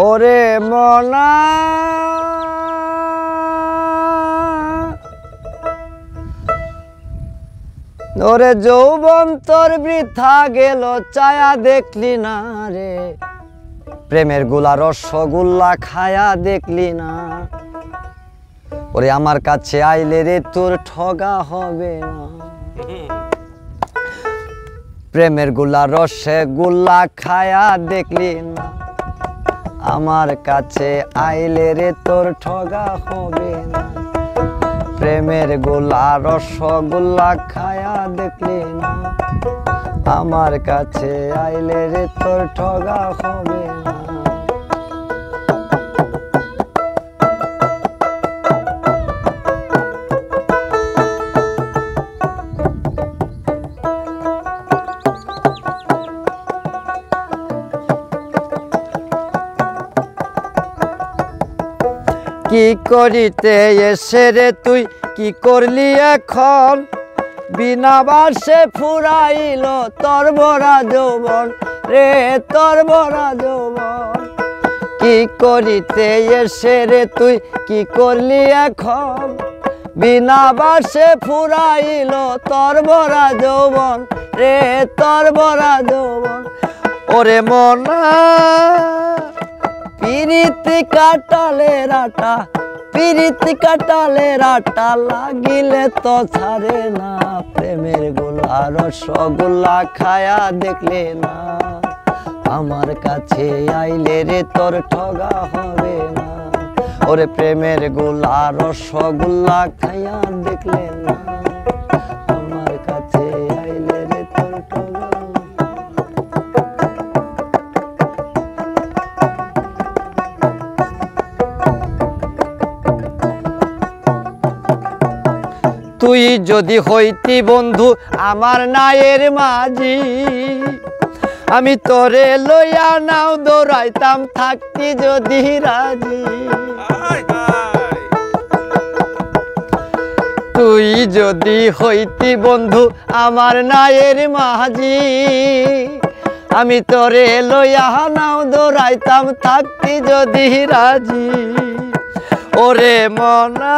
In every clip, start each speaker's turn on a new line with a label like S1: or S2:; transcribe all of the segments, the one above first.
S1: ওরে মনা ওরে যৌবন তোর বৃথা গেল চায়া দেখলি না রে প্রেমের গুলা রসগোল্লা খায়া দেখলি না ওরে আমার কাছে আইলে রে তোর ঠগা হবে না প্রেমের গুলা রসগোল্লা খায়া দেখলি না আমার কাছে আইলে রে তোর ঠগা হবে না প্রেমের গোলা রসগোল্লা খায়া দেখলি না আমার কাছে আইলে রে তোর ঠগা হবে না কি করিতে এসে রে তুই কি করলি এখন বিনা বাসে ফুরাইল তোর ভরা যৌবন রে তোর ভরা যৌবন কি করিতে এসে রে তুই কি করলি এখন বিনা বাসে ফুরাইল তোর ভরা যৌবন রে তোর ভরা যৌবন ওরে মনা পিরিতি কাটালের আটা পিরিতি কাটালের আটা লাগিলে তো ছাড়ে না প্রেমের গোলা রসগোল্লা খায়া দেখলে না আমার কাছে আইলে রে তোর ঠগা হবে না ওরে প্রেমের গোলা রসগোল্লা খায়া দেখলে না আমার কাছে আইলে রে তোর ঠগা তুই যদি হইতি বন্ধু আমার নায়ের মাঝি আমি তোরে লইয়া নাও দৌড়াইতাম থাকতি যদি রাজি তুই যদি হইতি বন্ধু আমার নায়ের মাঝি আমি তোরে লইয়া নাও দৌড়াইতাম থাকতি যদি রাজি ওরে মনা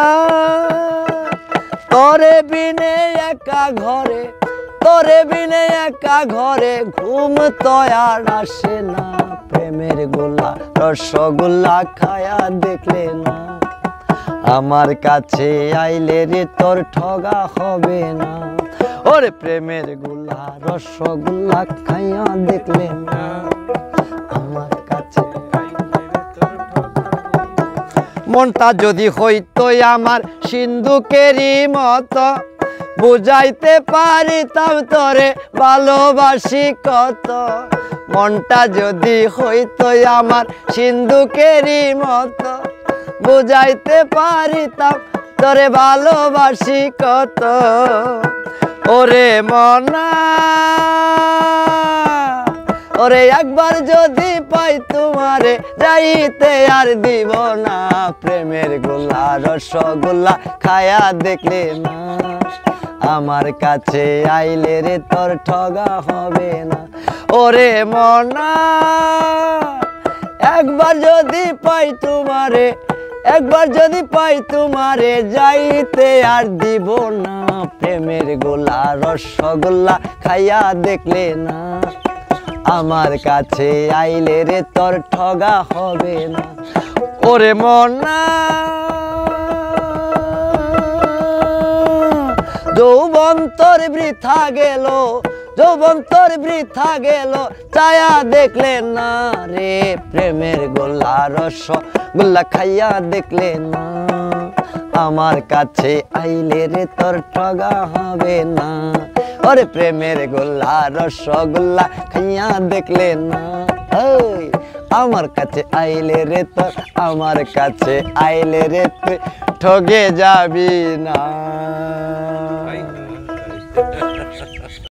S1: তোরে বিনে একা ঘরে তোরে বিনে একা ঘরে ঘুম তো আর আসে না প্রেমের গোলা রসগোল্লা খায়া দেখলে না আমার কাছে আইলে রে তোর ঠগা হবে না ওরে প্রেমের গোলা রসগোল্লা খায়া দেখলে না আমার কাছে মনটা যদি হইতো আমার সিন্ধুকেরই মতো বুঝাইতে পারিতাম তোরে ভালোবাসি কত মনটা যদি হইতো আমার সিন্ধুকেরই মতো বুঝাইতে পারিতাম তোরে ভালোবাসি কত ওরে মনা ওরে একবার যদি পাই তোমারে যাইতে আর দিব না প্রেমের গোলা রসগোল্লা খায়া দেখলে না আমার কাছে আইলে রে তোর ঠগা হবে না ওরে মনা একবার যদি পাই তোমারে একবার যদি পাই তোমারে যাইতে আর দিব না প্রেমের গোলা রসগোল্লা খাইয়া দেখলে না আমার কাছে আইলে রে তোর ঠগা হবে না ওরে মনা যৌবন তোর বৃথা গেল যৌবন তোর বৃথা গেল চায়া দেখলে না রে প্রেমের গোলা রসগোল্লা খাইয়া দেখলে না আমার কাছে আইলে রে তোর ঠগা হবে না ওরে প্রেমের গোলা রসগোল্লা খাইয়া দেখলে না আমার কাছে আইলে রে তোর আমার কাছে আইলে রে তুই ঠগে যাবি না।